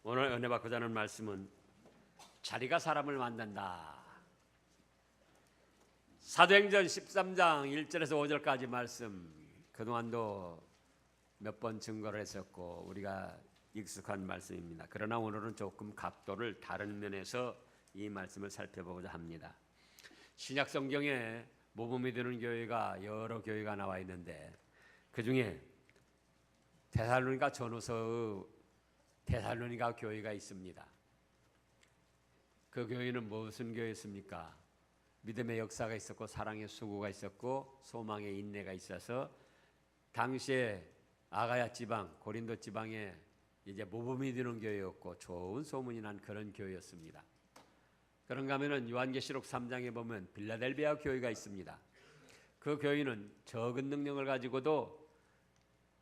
오늘 은혜 받고자 하는 말씀은 자리가 사람을 만든다. 사도행전 13장 1절에서 5절까지 말씀, 그동안도 몇 번 증거를 했었고 우리가 익숙한 말씀입니다. 그러나 오늘은 조금 각도를 다른 면에서 이 말씀을 살펴보고자 합니다. 신약 성경에 모범이 되는 교회가 여러 교회가 나와 있는데 그 중에 데살로니가 전후서의 데살로니가 교회가 있습니다. 그 교회는 무슨 교회였습니까? 믿음의 역사가 있었고 사랑의 수고가 있었고 소망의 인내가 있어서 당시에 아가야 지방, 고린도 지방에 이제 모범이 되는 교회였고 좋은 소문이 난 그런 교회였습니다. 그런가 하면은 요한계시록 3장에 보면 빌라델비아 교회가 있습니다. 그 교회는 적은 능력을 가지고도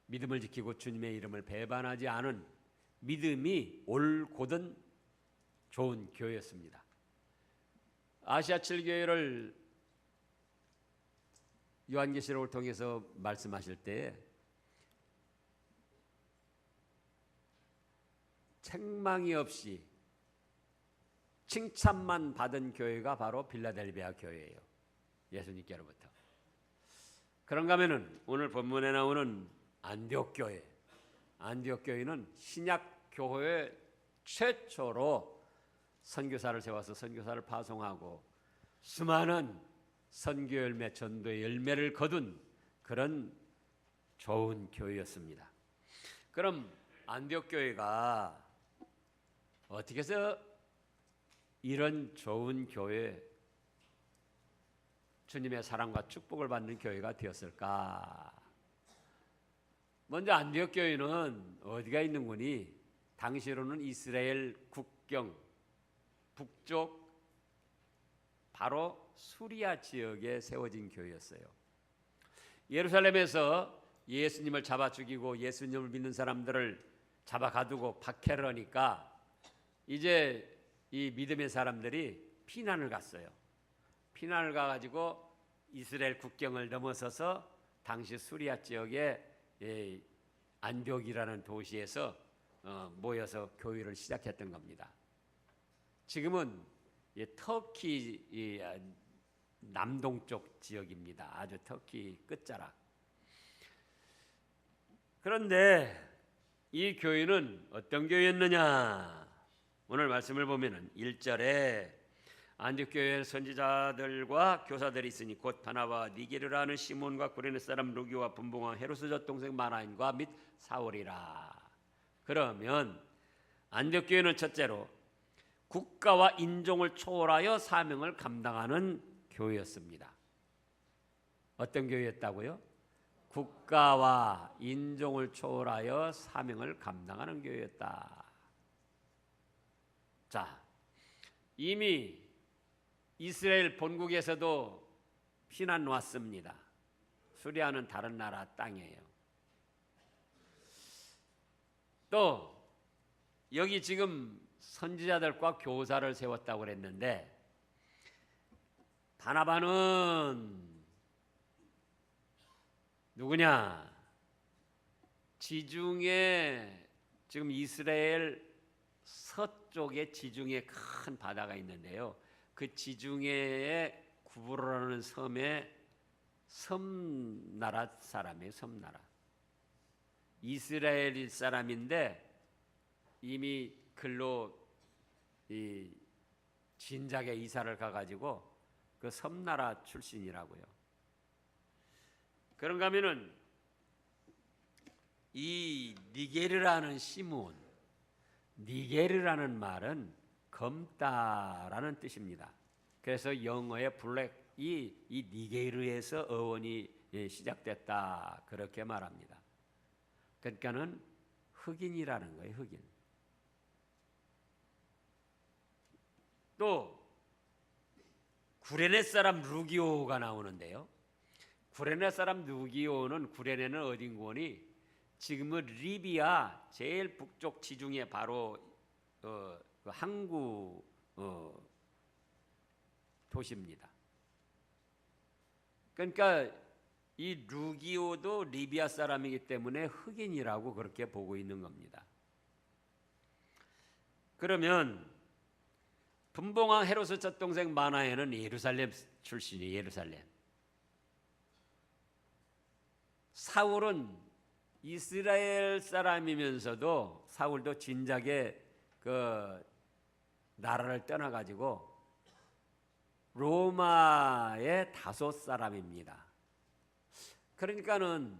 믿음을 지키고 주님의 이름을 배반하지 않은 믿음이 올곧은 좋은 교회였습니다. 아시아 7교회를 요한계시록을 통해서 말씀하실 때 책망이 없이 칭찬만 받은 교회가 바로 빌라델비아 교회예요. 예수님께로부터. 그런가 하면은 오늘 본문에 나오는 안디옥 교회, 안디옥 교회는 신약 교회 최초로 선교사를 세워서 선교사를 파송하고 수많은 선교 열매, 전도의 열매를 거둔 그런 좋은 교회였습니다. 그럼 안디옥 교회가 어떻게 해서 이런 좋은 교회, 주님의 사랑과 축복을 받는 교회가 되었을까? 먼저 안디옥 교회는 어디가 있는 거니? 당시로는 이스라엘 국경 북쪽 바로 수리아 지역에 세워진 교회였어요. 예루살렘에서 예수님을 잡아 죽이고 예수님을 믿는 사람들을 잡아 가두고 박해를 하니까 이제 이 믿음의 사람들이 피난을 갔어요. 피난을 가가지고 이스라엘 국경을 넘어서서 당시 수리아 지역에 안디옥이라는 도시에서 모여서 교회를 시작했던 겁니다. 지금은 터키 남동쪽 지역입니다. 아주 터키 끝자락. 그런데 이 교회는 어떤 교회였느냐? 오늘 말씀을 보면은 1절에 안디옥 교회 선지자들과 교사들이 있으니 곧 바나바와 니게르라는 시몬과 구레네 사람 루기오와 분봉왕 헤로스 젖동생 마나인과 및 사울이라. 그러면 안디옥 교회는 첫째로 국가와 인종을 초월하여 사명을 감당하는 교회였습니다. 어떤 교회였다고요? 국가와 인종을 초월하여 사명을 감당하는 교회였다. 자, 이미 이스라엘 본국에서도 피난 왔습니다. 수리아는 다른 나라 땅이에요. 또 여기 지금 선지자들과 교사를 세웠다고 그랬는데 바나바는 누구냐? 지중해, 지금 이스라엘 서쪽에 지중해 큰 바다가 있는데요. 그 지중해에 구브로라는 섬의 섬나라 사람이에요. 섬나라. 이스라엘 사람인데 이미 글로 이 진작에 이사를 가가지고 그 섬나라 출신이라고요. 그런가 하면은 이 니게르라는 시몬, 니게르라는 말은 검다라는 뜻입니다. 그래서 영어의 블랙이 이 니게르에서 어원이 시작됐다 그렇게 말합니다. 그러니까는 흑인이라는 거예요. 흑인. 또 구레네 사람 루기오가 나오는데요. 구레네 사람 루기오는 구레네는 어딘 거니? 지금은 리비아 제일 북쪽 지중해 바로 그 항구 도시입니다. 그러니까 이 루기오도 리비아 사람이기 때문에 흑인이라고 그렇게 보고 있는 겁니다. 그러면 분봉왕 헤롯의 젖동생 마나에는 예루살렘 출신이 예루살렘. 사울은 이스라엘 사람이면서도 사울도 진작에 그 나라를 떠나가지고 로마의 다소 사람입니다. 그러니까는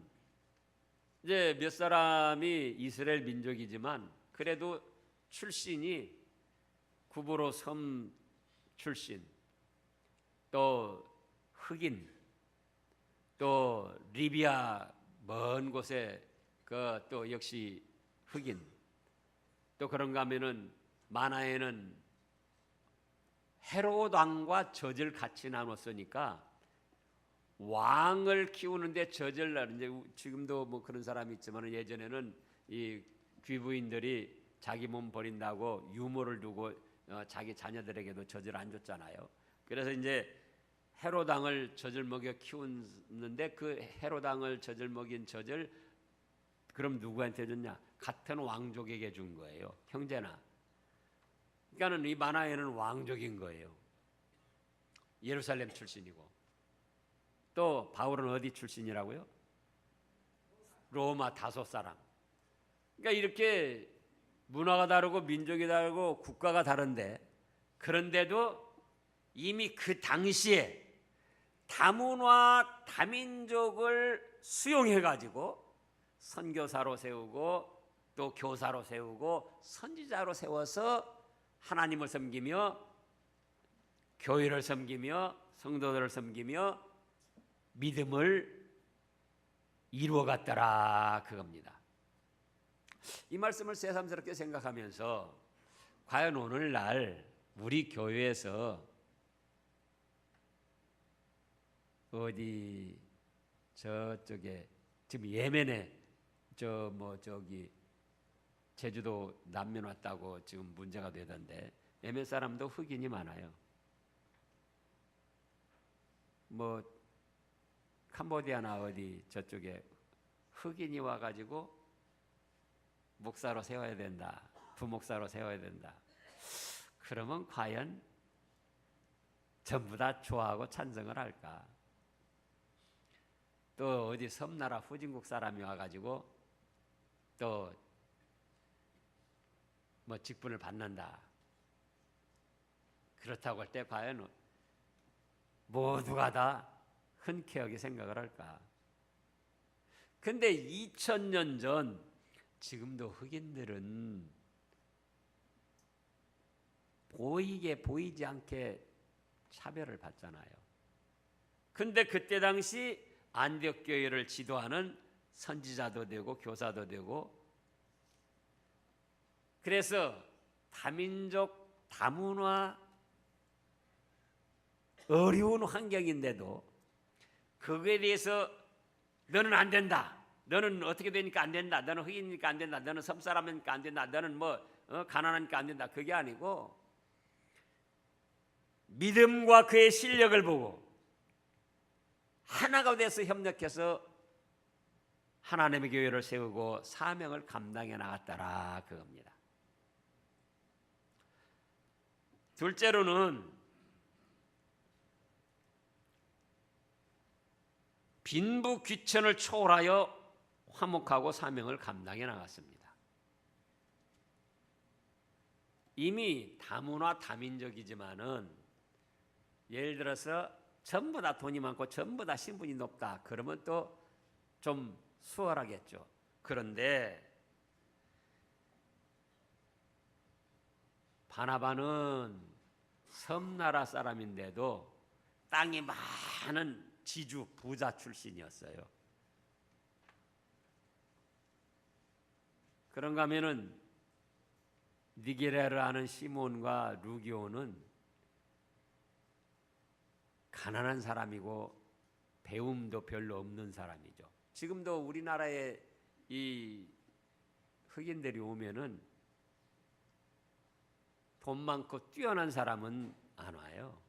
이제 몇 사람이 이스라엘 민족이지만 그래도 출신이 구브로 섬 출신, 또 흑인, 또 리비아 먼 곳에 그 또 역시 흑인, 또 그런가 하면은 마나에는 헤롯 왕과 젖을 같이 나눴으니까 왕을 키우는데 젖을 이제 지금도 뭐 그런 사람이 있지만 예전에는 이 귀부인들이 자기 몸 버린다고 유모를 두고 자기 자녀들에게도 젖을 안 줬잖아요. 그래서 이제 헤롯 왕을 젖을 먹여 키웠는데 그 헤롯 왕을 젖을 먹인 젖을 그럼 누구한테 줬냐? 같은 왕족에게 준 거예요. 형제나. 그러니까는 이 마나에는 왕족인 거예요. 예루살렘 출신이고. 또 바울은 어디 출신이라고요? 로마 다소 사람. 그러니까 이렇게 문화가 다르고 민족이 다르고 국가가 다른데 그런데도 이미 그 당시에 다문화 다민족을 수용해 가지고 선교사로 세우고 또 교사로 세우고 선지자로 세워서 하나님을 섬기며 교회를 섬기며 성도들을 섬기며 믿음을 이루어갔더라 그겁니다. 이 말씀을 새삼스럽게 생각하면서 과연 오늘날 우리 교회에서 어디 저쪽에 지금 예멘에 저기 제주도 난민 왔다고 지금 문제가 되던데 예멘 사람도 흑인이 많아요. 뭐 캄보디아나 어디 저쪽에 흑인이 와가지고 목사로 세워야 된다. 부목사로 세워야 된다. 그러면 과연 전부 다 좋아하고 찬성을 할까? 또 어디 섬나라 후진국 사람이 와가지고 또 뭐 직분을 받는다. 그렇다고 할 때 과연 모두가 다 흔쾌하게 생각을 할까? 근데 2000년 전 지금도 흑인들은 보이지 않게 차별을 받잖아요. 근데 그때 당시 안디옥 교회를 지도하는 선지자도 되고 교사도 되고 그래서 다민족 다문화 어려운 환경인데도 그거에 대해서 너는 안 된다. 너는 어떻게 되니까 안 된다. 너는 흑인이니까 안 된다. 너는 섬 사람이니까 안 된다. 너는 뭐 가난하니까 안 된다. 그게 아니고 믿음과 그의 실력을 보고 하나가 돼서 협력해서 하나님의 교회를 세우고 사명을 감당해 나갔더라 그겁니다. 둘째로는 빈부 귀천을 초월하여 화목하고 사명을 감당해 나갔습니다. 이미 다문화 다민족이지만은 예를 들어서 전부 다 돈이 많고 전부 다 신분이 높다. 그러면 또 좀 수월하겠죠. 그런데 바나바는 섬나라 사람인데도 땅이 많은 지주 부자 출신이었어요. 그런가 하면은 니게리아를 아는 시몬과 루기오는 가난한 사람이고 배움도 별로 없는 사람이죠. 지금도 우리나라에 이 흑인들이 오면은 돈 많고 뛰어난 사람은 안 와요.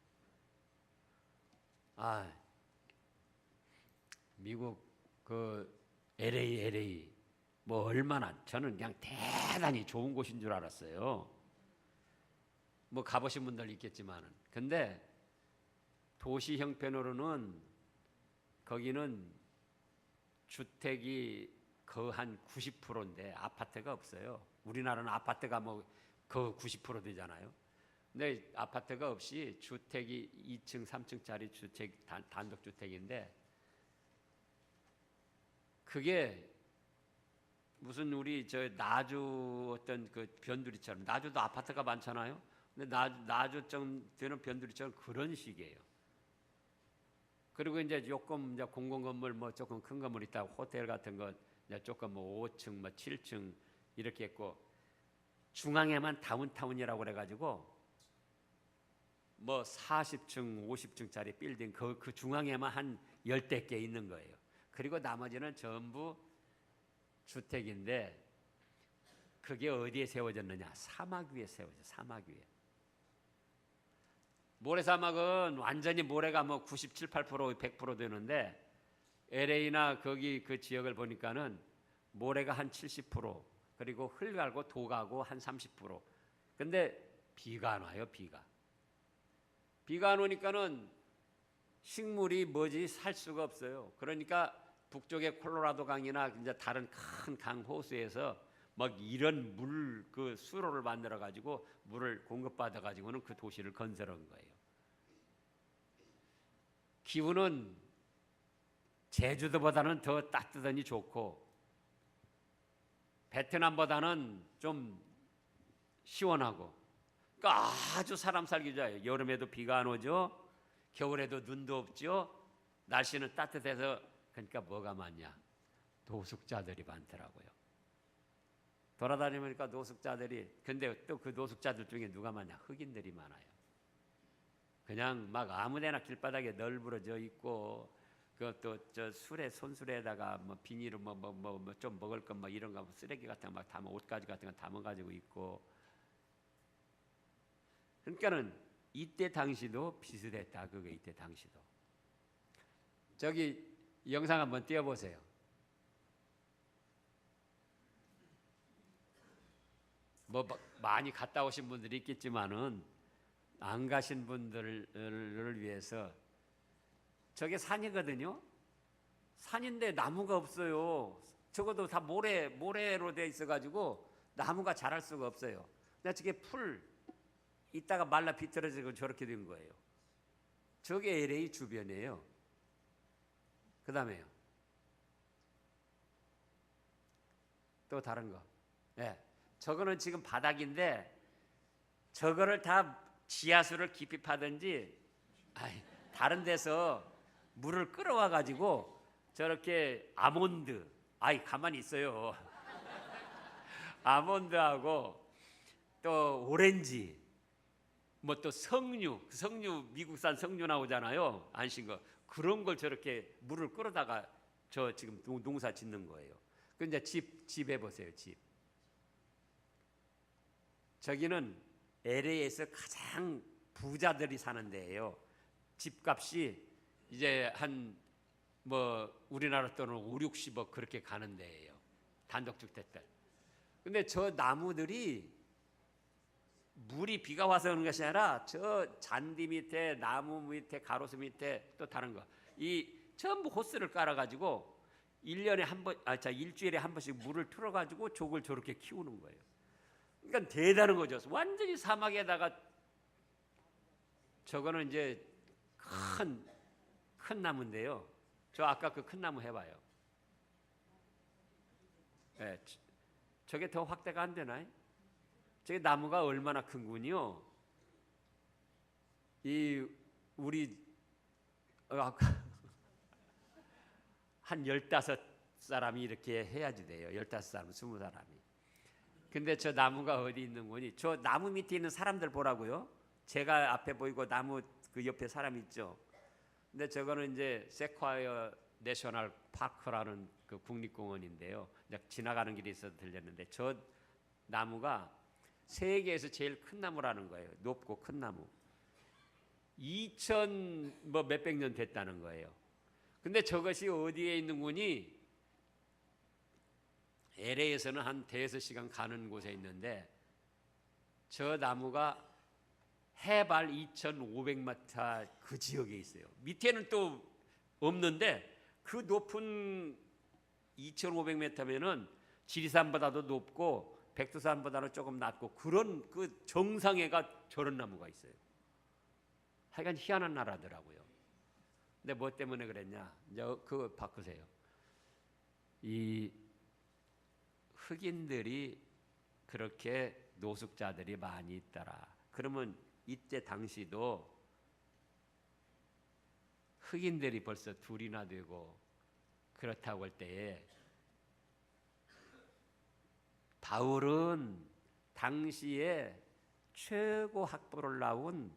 미국 그 LA 뭐 얼마나 저는 그냥 대단히 좋은 곳인 줄 알았어요. 뭐 가보신 분들 있겠지만은. 근데 도시 형편으로는 거기는 주택이 그 한 90%인데 아파트가 없어요. 우리나라는 아파트가 뭐 그 90% 되잖아요. 근데 아파트가 없이 주택이 2층, 3층짜리 주택 단독 주택인데 그게 무슨 우리 저 나주 어떤 그 변두리처럼 나주도 아파트가 많잖아요. 근데 나주쯤 되는 변두리처럼 그런 식이에요. 그리고 이제 조금 이제 공공건물 뭐 조금 큰 건물 있다 호텔 같은 거 이제 조금 뭐 5층 뭐 7층 이렇게 있고 중앙에만 다운타운이라고 그래가지고 뭐 40층 50층짜리 빌딩 그 중앙에만 한 10대 개 있는 거예요. 그리고 나머지는 전부 주택인데 그게 어디에 세워졌느냐? 사막 위에 세워져. 사막 위에. 모래사막은 완전히 모래가 뭐 97, 8%, 100% 되는데 LA나 거기 그 지역을 보니까는 모래가 한 70% 그리고 흙하고 독하고 한 30%. 근데 비가 안 와요. 비가 안 오니까는 식물이 뭐지 살 수가 없어요. 그러니까 북쪽의 콜로라도 강이나 이제 다른 큰 강 호수에서 막 이런 물 그 수로를 만들어 가지고 물을 공급받아 가지고는 그 도시를 건설한 거예요. 기후는 제주도보다는 더 따뜻하니 좋고 베트남보다는 좀 시원하고 그러니까 아주 사람 살기 좋아요. 여름에도 비가 안 오죠. 겨울에도 눈도 없죠. 날씨는 따뜻해서 그러니까 뭐가 많냐? 노숙자들이 많더라고요. 돌아다니니까 노숙자들이 근데 또 그 노숙자들 중에 누가 많냐? 흑인들이 많아요. 그냥 막 아무데나 길바닥에 널브러져 있고 그것도 저 술에 손수레에다가 뭐 비닐을 뭐 좀 먹을 것 뭐 이런 거 쓰레기 같은 거 막 담아 옷가지 같은 거 담아 가지고 있고 그러니까는 이때 당시도 비슷했다. 그거 이때 당시도. 저기 영상 한번 띄워보세요. 뭐 많이 갔다 오신 분들이 있겠지만은 안 가신 분들을 위해서 저게 산이거든요. 산인데 나무가 없어요. 적어도 다 모래로 돼 있어가지고 나무가 자랄 수가 없어요. 근데 저게 풀 이따가 말라 비틀어지고 저렇게 된 거예요. 저게 LA 주변이에요. 그 다음에요. 또 다른 거. 네. 저거는 지금 바닥인데 저거를 다 지하수를 깊이 파든지 다른 데서 물을 끌어와 가지고 저렇게 아몬드 가만히 있어요. 아몬드하고 또 오렌지 뭐 또 석류 미국산 석류 나오잖아요. 안 신 거. 그런 걸 저렇게 물을 끌어다가 저 지금 농사 짓는 거예요. 그 이제 집 해보세요. 집. 저기는 LA에서 가장 부자들이 사는 데예요. 집값이 이제 한 뭐 우리나라 돈은 5, 60억 그렇게 가는 데예요. 단독주택들. 근데 저 나무들이 물이 비가 와서 오는 것이 아니라 저 잔디 밑에 나무 밑에 가로수 밑에 또 다른 거 이 전부 호스를 깔아가지고 1년에 한 번, 일주일에 한 번씩 물을 틀어가지고 족을 저렇게 키우는 거예요. 그러니까 대단한 거죠. 완전히 사막에다가 저거는 이제 큰 나무인데요. 저 아까 그 큰 나무 해봐요. 네, 저게 더 확대가 안 되나요? 저게 나무가 얼마나 큰군요. 이 우리 아까 한 15사람이 이렇게 해야지 돼요. 15사람, 20사람이. 근데 저 나무가 어디 있는 거니? 저 나무 밑에 있는 사람들 보라고요. 제가 앞에 보이고 나무 그 옆에 사람 있죠. 근데 저거는 이제 세콰이어 내셔널 파크라는 그 국립공원인데요. 지나가는 길에 있어서 들렸는데 저 나무가 세계에서 제일 큰 나무라는 거예요. 높고 큰 나무. 2000 뭐 몇백 년 됐다는 거예요. 근데 저것이 어디에 있는 거니? LA에서는 한 대여섯 시간 가는 곳에 있는데 저 나무가 해발 2,500m 그 지역에 있어요. 밑에는 또 없는데 그 높은 2,500m면은 지리산보다도 높고 백두산보다는 조금 낮고 그런 그 정상에가 저런 나무가 있어요. 하여간 희한한 나라더라고요. 근데 뭐 때문에 그랬냐? 이제 그거 바꾸세요. 이 흑인들이 그렇게 노숙자들이 많이 있더라. 그러면 이때 당시도 흑인들이 벌써 둘이나 되고 그렇다고 할 때에 바울은 당시에 최고 학벌을 나온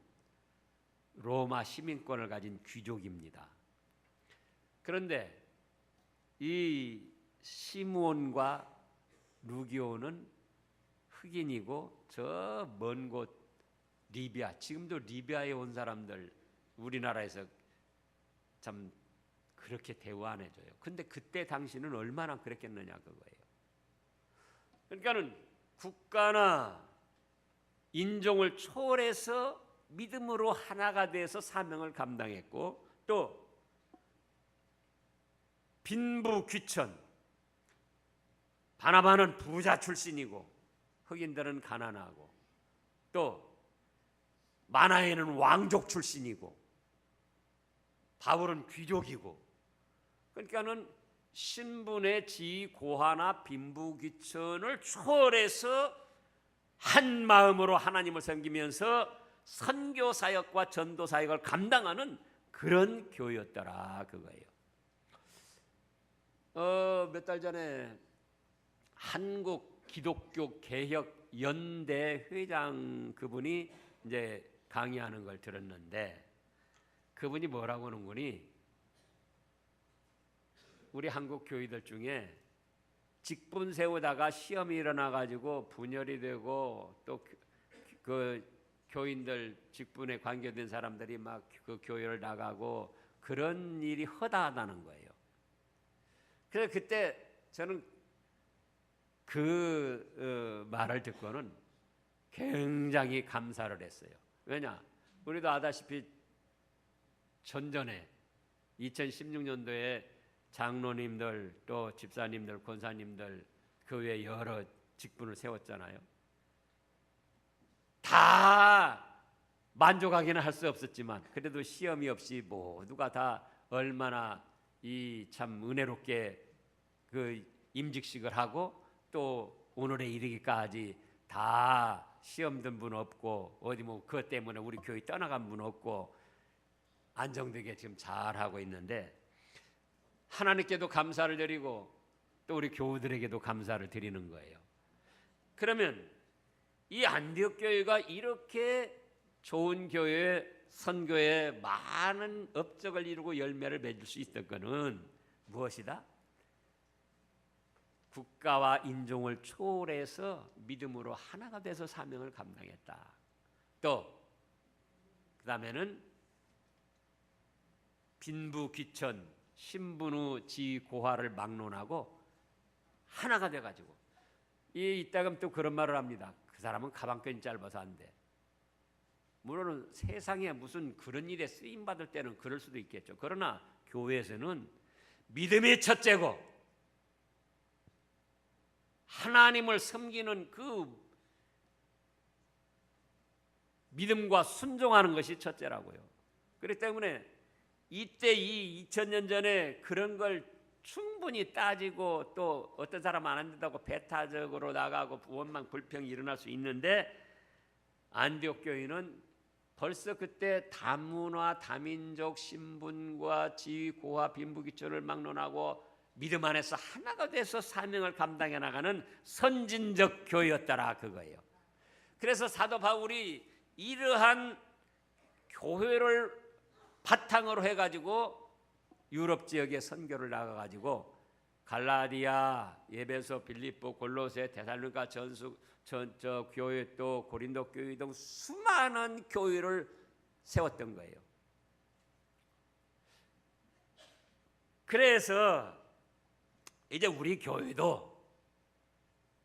로마 시민권을 가진 귀족입니다. 그런데 이 시므온과 루기오는 흑인이고 저 먼 곳 리비아, 지금도 리비아에 온 사람들 우리나라에서 참 그렇게 대우 안 해줘요. 근데 그때 당시는 얼마나 그랬겠느냐 그거예요. 그러니까는 국가나 인종을 초월해서 믿음으로 하나가 돼서 사명을 감당했고, 또 빈부 귀천, 바나바는 부자 출신이고 흑인들은 가난하고, 또 마나에는 왕족 출신이고 바울은 귀족이고, 그러니까는 신분의 지위 고하나 빈부 귀천을 초월해서 한 마음으로 하나님을 섬기면서 선교 사역과 전도 사역을 감당하는 그런 교회였더라 그거예요. 몇 달 전에 한국 기독교 개혁 연대 회장 그분이 이제 강의하는 걸 들었는데, 그분이 뭐라고 하는 거니, 우리 한국 교회들 중에 직분 세우다가 시험이 일어나 가지고 분열이 되고 또 그 교인들 직분에 관계된 사람들이 막 그 교회를 나가고 그런 일이 허다하다는 거예요. 그래서 그때 저는 그 말을 듣고는 굉장히 감사를 했어요. 왜냐? 우리도 아다시피 전전에 2016년도에 장로님들 또 집사님들 권사님들 그 외에 여러 직분을 세웠잖아요. 다 만족하기는 할 수 없었지만 그래도 시험이 없이 모두가 다 얼마나 이 참 은혜롭게 그 임직식을 하고 또 오늘에 이르기까지 다 시험 든 분 없고 어디 뭐 그것 때문에 우리 교회 떠나간 분 없고 안정되게 지금 잘 하고 있는데, 하나님께도 감사를 드리고 또 우리 교우들에게도 감사를 드리는 거예요. 그러면 이 안디옥 교회가 이렇게 좋은 교회, 선교에 많은 업적을 이루고 열매를 맺을 수 있던 것은 무엇이다? 국가와 인종을 초월해서 믿음으로 하나가 돼서 사명을 감당했다. 또 그 다음에는 빈부 귀천, 신분의 지위 고하를 막론하고 하나가 돼가지고, 이따금 또 그런 말을 합니다. 그 사람은 가방끈이 짧아서 안 돼. 물론 세상에 무슨 그런 일에 쓰임 받을 때는 그럴 수도 있겠죠. 그러나 교회에서는 믿음의 첫째고 하나님을 섬기는 그 믿음과 순종하는 것이 첫째라고요. 그렇기 때문에 이때 이 2000년 전에 그런 걸 충분히 따지고 또 어떤 사람 안 한다고 배타적으로 나가고 원망 불평이 일어날 수 있는데, 안디옥 교회는 벌써 그때 다문화 다민족 신분과 지위 고하 빈부귀천을 막론하고 믿음 안에서 하나가 돼서 사명을 감당해 나가는 선진적 교회였더라 그거예요. 그래서 사도 바울이 이러한 교회를 바탕으로 해가지고 유럽 지역에 선교를 나가가지고 갈라디아, 에베소, 빌립보, 골로새, 데살로니가 저 교회 또 고린도 교회 등 수많은 교회를 세웠던 거예요. 그래서 이제 우리 교회도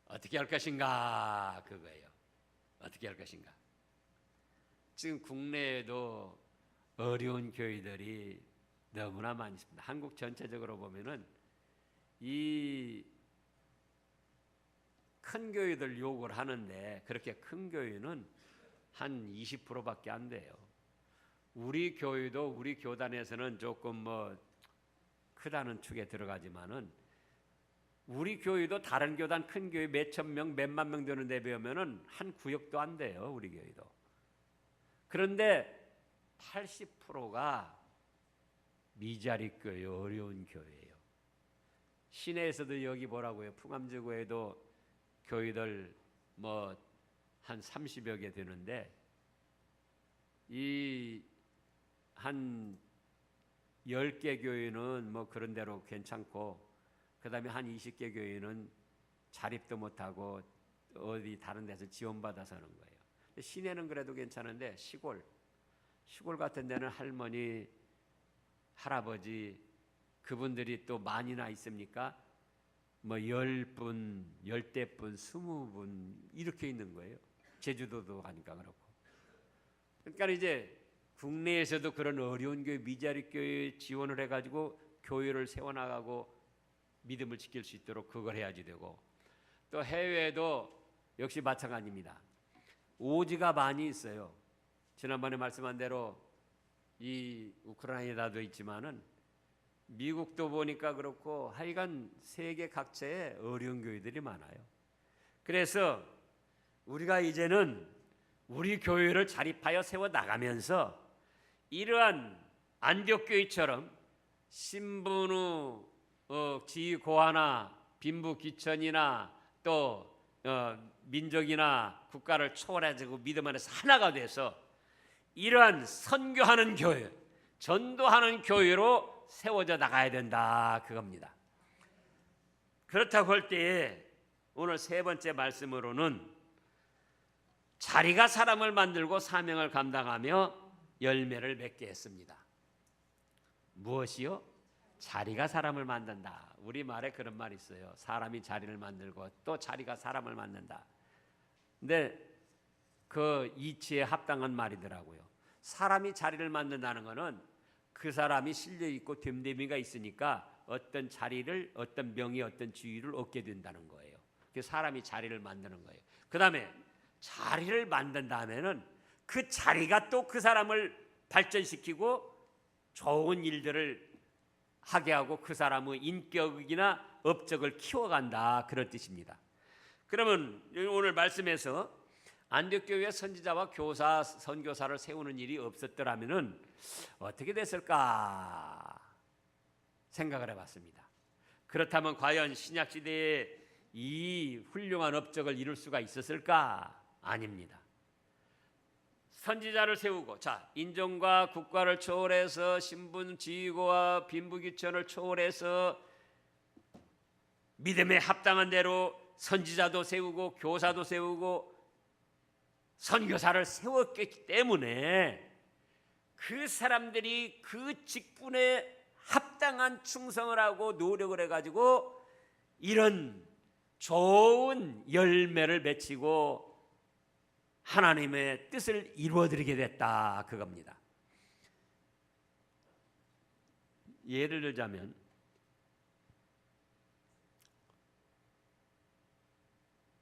어떻게 할 것인가 그거예요. 어떻게 할 것인가. 지금 국내에도 어려운 교회들이 너무나 많이 있습니다. 한국 전체적으로 보면은 이 큰 교회들 욕을 하는데 그렇게 큰 교회는 한 20%밖에 안 돼요. 우리 교회도 우리 교단에서는 조금 뭐 크다는 축에 들어가지만은 우리 교회도 다른 교단 큰 교회 몇천 명, 몇만 명 되는 데 비하면은 한 구역도 안 돼요. 우리 교회도. 그런데 80%가 미자리 교회, 어려운 교회예요. 시내에서도 여기 뭐라고요? 풍암지구에도 교회들 뭐 한 30여 개 되는데 이 한 10개 교회는 뭐 그런 대로 괜찮고 그다음에 한 20개 교회는 자립도 못하고 어디 다른 데서 지원받아서 하는 거예요. 시내는 그래도 괜찮은데 시골 같은 데는 할머니, 할아버지 그분들이 또 많이나 있습니까? 뭐 10분, 10대분, 20분 이렇게 있는 거예요. 제주도도 가니까 그렇고. 그러니까 이제 국내에서도 그런 어려운 교회, 미자리 교회 지원을 해가지고 교회를 세워나가고 믿음을 지킬 수 있도록 그걸 해야지 되고, 또 해외에도 역시 마찬가지입니다. 오지가 많이 있어요. 지난번에 말씀한 대로 이 우크라이나도 있지만은 미국도 보니까 그렇고 하여간 세계 각처에 어려운 교회들이 많아요. 그래서 우리가 이제는 우리 교회를 자립하여 세워 나가면서 이러한 안디옥교회처럼 신분후 지고하나 빈부귀천이나 또 민족이나 국가를 초월해지고 믿음 안에서 하나가 돼서 이러한 선교하는 교회, 전도하는 교회로 세워져 나가야 된다 그겁니다. 그렇다고 할 때에 오늘 세 번째 말씀으로는 자리가 사람을 만들고 사명을 감당하며 열매를 맺게 했습니다. 무엇이요? 자리가 사람을 만든다. 우리말에 그런 말이 있어요. 사람이 자리를 만들고 또 자리가 사람을 만든다. 근데 그 이치에 합당한 말이더라고요. 사람이 자리를 만든다는 것은 그 사람이 실력 있고 됨됨이가 있으니까 어떤 자리를, 어떤 명예, 어떤 지위를 얻게 된다는 거예요. 그래서 사람이 자리를 만드는 거예요. 그 다음에 자리를 만든 다음에는 그 자리가 또 그 사람을 발전시키고 좋은 일들을 하게 하고 그 사람의 인격이나 업적을 키워간다 그런 뜻입니다. 그러면 오늘 말씀에서 안디옥교회 선지자와 교사, 선교사를 세우는 일이 없었더라면은 어떻게 됐을까 생각을 해봤습니다. 그렇다면 과연 신약 시대에 이 훌륭한 업적을 이룰 수가 있었을까? 아닙니다. 선지자를 세우고, 자, 인종과 국가를 초월해서 신분, 지위와 빈부귀천을 초월해서 믿음에 합당한 대로 선지자도 세우고 교사도 세우고 선교사를 세웠기 때문에 그 사람들이 그 직분에 합당한 충성을 하고 노력을 해가지고 이런 좋은 열매를 맺히고 하나님의 뜻을 이루어드리게 됐다 그겁니다. 예를 들자면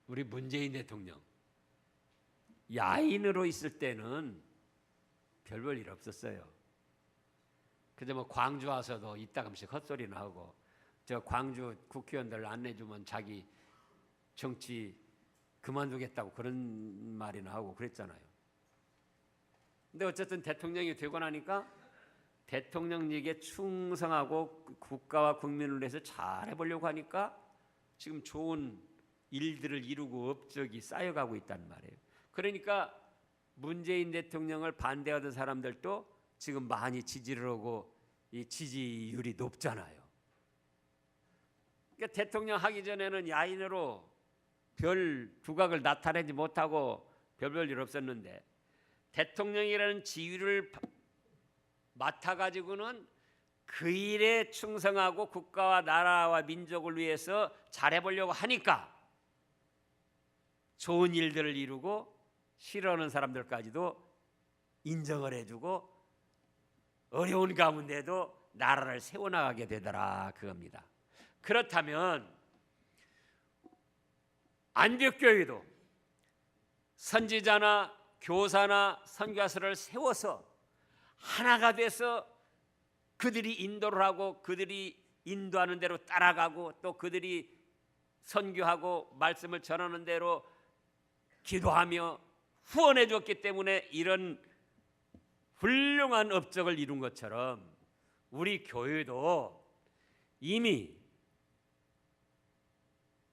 우리 문재인 대통령 야인으로 있을 때는 별 볼 일 없었어요. 그저 뭐 광주 와서도 이따금씩 헛소리나 하고 저 광주 국회의원들 안 내주면 자기 정치 그만두겠다고 그런 말이나 하고 그랬잖아요. 근데 어쨌든 대통령이 되고 나니까 대통령에게 충성하고 국가와 국민을 위해서 잘해보려고 하니까 지금 좋은 일들을 이루고 업적이 쌓여가고 있단 말이에요. 그러니까 문재인 대통령을 반대하던 사람들도 지금 많이 지지를 하고 이 지지율이 높잖아요. 그러니까 대통령 하기 전에는 야인으로 별 두각을 나타내지 못하고 별 일 없었는데 대통령이라는 지위를 맡아가지고는 그 일에 충성하고 국가와 나라와 민족을 위해서 잘해보려고 하니까 좋은 일들을 이루고 싫어하는 사람들까지도 인정을 해주고 어려운 가운데도 나라를 세워나가게 되더라 그겁니다. 그렇다면 안디옥교회도 선지자나 교사나 선교사를 세워서 하나가 돼서 그들이 인도를 하고 그들이 인도하는 대로 따라가고 또 그들이 선교하고 말씀을 전하는 대로 기도하며 후원해 줬기 때문에 이런 훌륭한 업적을 이룬 것처럼 우리 교회도 이미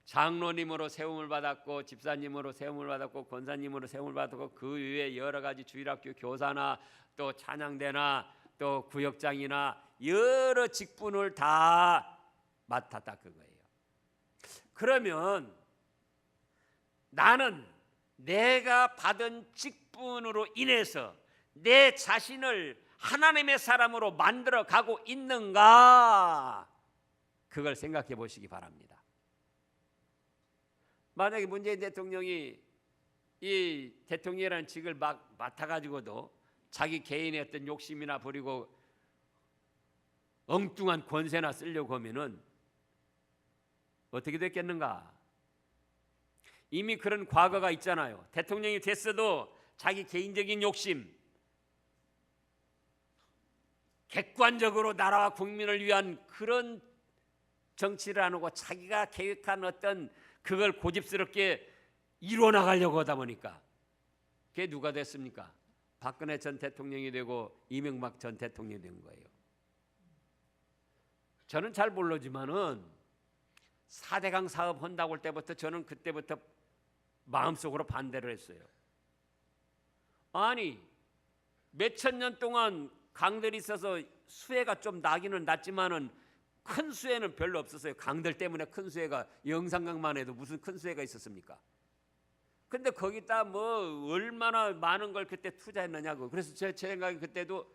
장로님으로 세움을 받았고 집사님으로 세움을 받았고 권사님으로 세움을 받았고 그 위에 여러 가지 주일학교 교사나 또 찬양대나 또 구역장이나 여러 직분을 다 맡았다 그거예요. 그러면 나는 내가 받은 직분으로 인해서 내 자신을 하나님의 사람으로 만들어 가고 있는가? 그걸 생각해 보시기 바랍니다. 만약에 문재인 대통령이 이 대통령이라는 직을 막 맡아가지고도 자기 개인의 어떤 욕심이나 부리고 엉뚱한 권세나 쓰려고 하면은 어떻게 됐겠는가? 이미 그런 과거가 있잖아요. 대통령이 됐어도 자기 개인적인 욕심, 객관적으로 나라와 국민을 위한 그런 정치를 안 하고 자기가 계획한 어떤 그걸 고집스럽게 이루어나가려고 하다 보니까 그게 누가 됐습니까? 박근혜 전 대통령이 되고 이명박 전 대통령이 된 거예요. 저는 잘 모르지만은 4대강 사업 한다고 할 때부터 저는 그때부터 마음속으로 반대를 했어요. 아니 몇천 년 동안 강들이 있어서 수해가 좀 나기는 났지만은 큰 수해는 별로 없었어요. 강들 때문에 큰 수해가 영산강만 해도 무슨 큰 수해가 있었습니까? 근데 거기다 뭐 얼마나 많은 걸 그때 투자했느냐고. 그래서 제 생각에 그때도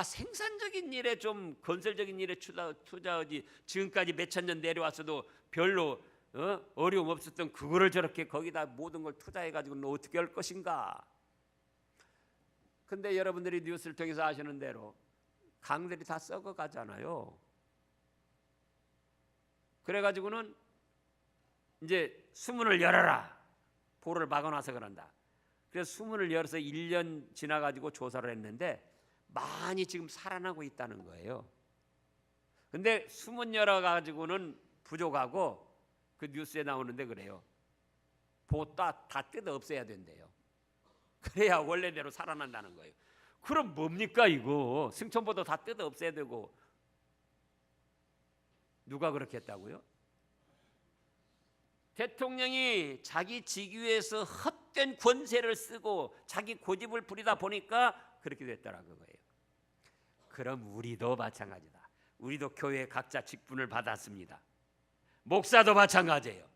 생산적인 일에 좀 건설적인 일에 투자하지 지금까지 몇천 년 내려왔어도 별로 어려움 없었던 그거를 저렇게 거기다 모든 걸 투자해가지고는 어떻게 할 것인가. 근데 여러분들이 뉴스를 통해서 아시는 대로 강들이 다 썩어가잖아요. 그래가지고는 이제 수문을 열어라. 보를 막아놔서 그런다. 그래서 수문을 열어서 1년 지나가지고 조사를 했는데 많이 지금 살아나고 있다는 거예요. 근데 수문 열어가지고는 부족하고 그 뉴스에 나오는데 그래요. 보 다 뜯어 없애야 된대요. 그래야 원래대로 살아난다는 거예요. 그럼 뭡니까 이거? 승천보도 다 뜯어 없애야 되고 누가 그렇게 했다고요? 대통령이 자기 직위에서 헛된 권세를 쓰고 자기 고집을 부리다 보니까 그렇게 됐다라는 거예요. 그럼 우리도 마찬가지다. 우리도 교회 각자 직분을 받았습니다. 목사도 마찬가지예요.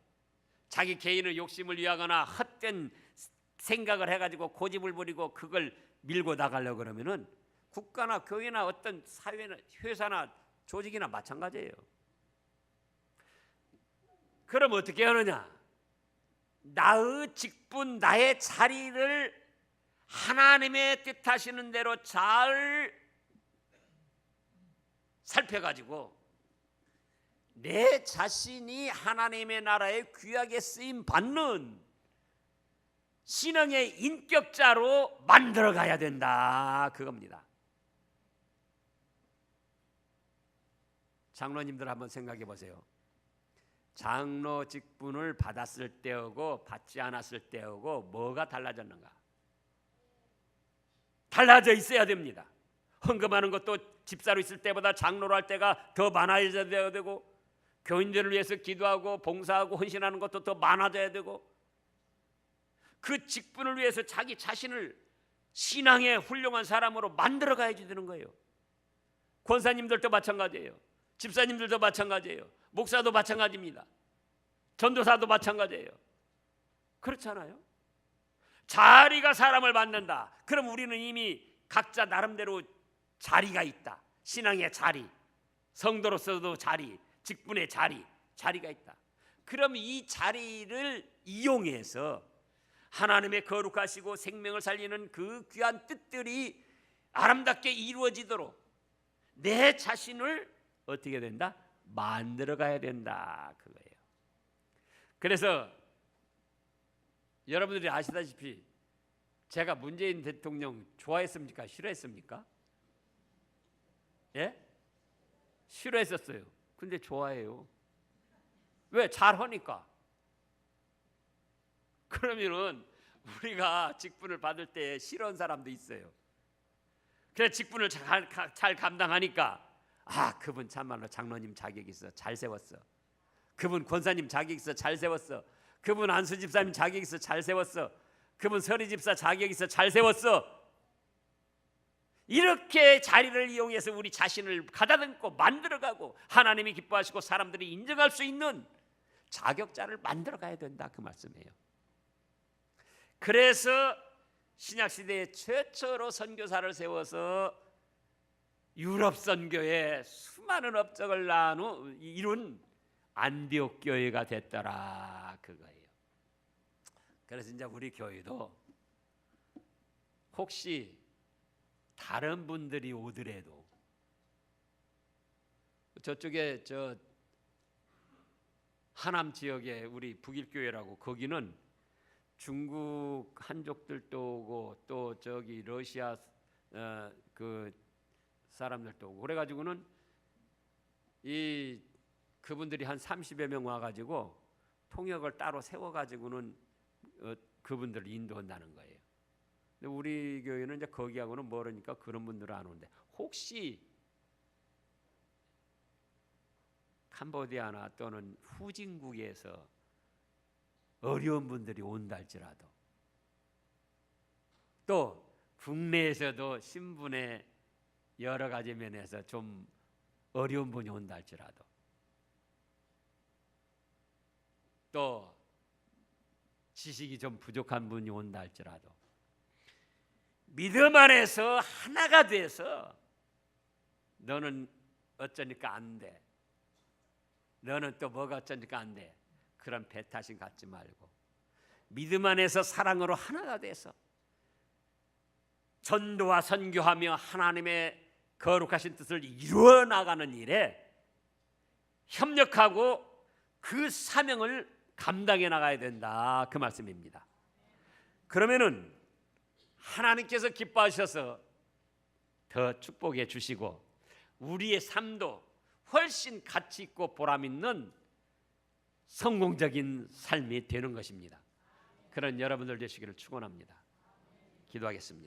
자기 개인의 욕심을 위하거나 헛된 생각을 해가지고 고집을 부리고 그걸 밀고 나가려고 그러면은 국가나 교회나 어떤 사회나 회사나 조직이나 마찬가지예요. 그럼 어떻게 하느냐? 나의 직분, 나의 자리를 하나님의 뜻하시는 대로 잘 살펴가지고 내 자신이 하나님의 나라에 귀하게 쓰임 받는 신앙의 인격자로 만들어가야 된다 그겁니다. 장로님들 한번 생각해 보세요. 장로 직분을 받았을 때하고 받지 않았을 때하고 뭐가 달라졌는가? 달라져 있어야 됩니다. 헌금하는 것도 집사로 있을 때보다 장로로 할 때가 더 많아져야 되고 교인들을 위해서 기도하고 봉사하고 헌신하는 것도 더 많아져야 되고 그 직분을 위해서 자기 자신을 신앙의 훌륭한 사람으로 만들어 가야지 되는 거예요. 권사님들도 마찬가지예요. 집사님들도 마찬가지예요. 목사도 마찬가지입니다. 전도사도 마찬가지예요. 그렇잖아요. 자리가 사람을 만든다. 그럼 우리는 이미 각자 나름대로 자리가 있다. 신앙의 자리, 성도로서도 자리, 직분의 자리가 있다. 그럼 이 자리를 이용해서 하나님의 거룩하시고 생명을 살리는 그 귀한 뜻들이 아름답게 이루어지도록 내 자신을 어떻게 된다? 만들어 가야 된다, 그거예요. 그래서 여러분들이 아시다시피 제가 문재인 대통령 좋아했습니까? 싫어했습니까? 예? 싫어했었어요. 근데 좋아해요. 왜? 잘하니까. 그러면은 우리가 직분을 받을 때 싫어하는 사람도 있어요. 그래 직분을 잘 감당하니까 그분 참말로 장로님 자격 있어, 잘 세웠어. 그분 권사님 자격 있어, 잘 세웠어. 그분 안수 집사님 자격 있어, 잘 세웠어. 그분 서리 집사 자격 있어, 잘 세웠어. 이렇게 자리를 이용해서 우리 자신을 가다듬고 만들어가고 하나님이 기뻐하시고 사람들이 인정할 수 있는 자격자를 만들어가야 된다, 그 말씀이에요. 그래서 신약시대에 최초로 선교사를 세워서 유럽 선교에 수많은 업적을 이룬 안디옥 교회가 됐더라, 그거예요. 그래서 이제 우리 교회도 혹시 다른 분들이 오더라도 저쪽에 저 하남 지역에 우리 북일교회라고, 거기는 중국 한족들도 오고 또 저기 러시아 그 사람들도 오고 그래가지고는 그분들이 한 30여 명 와가지고 통역을 따로 세워가지고는 그분들을 인도한다는 거예요. 근데 우리 교회는 이제 거기하고는 멀으니까 그런 분들은 안 오는데, 혹시 캄보디아나 또는 후진국에서 어려운 분들이 온다 할지라도, 또 국내에서도 신분의 여러 가지 면에서 좀 어려운 분이 온다 할지라도, 또 지식이 좀 부족한 분이 온다 할지라도 믿음 안에서 하나가 돼서 너는 어쩌니까 안 돼, 너는 또 뭐가 어쩌니까 안 돼, 그런 배타심 갖지 말고 믿음 안에서 사랑으로 하나가 돼서 전도와 선교하며 하나님의 거룩하신 뜻을 이루어 나가는 일에 협력하고 그 사명을 감당해 나가야 된다, 그 말씀입니다. 그러면은 하나님께서 기뻐하셔서 더 축복해 주시고 우리의 삶도 훨씬 가치 있고 보람 있는 성공적인 삶이 되는 것입니다. 그런 여러분들 되시기를 축원합니다. 기도하겠습니다.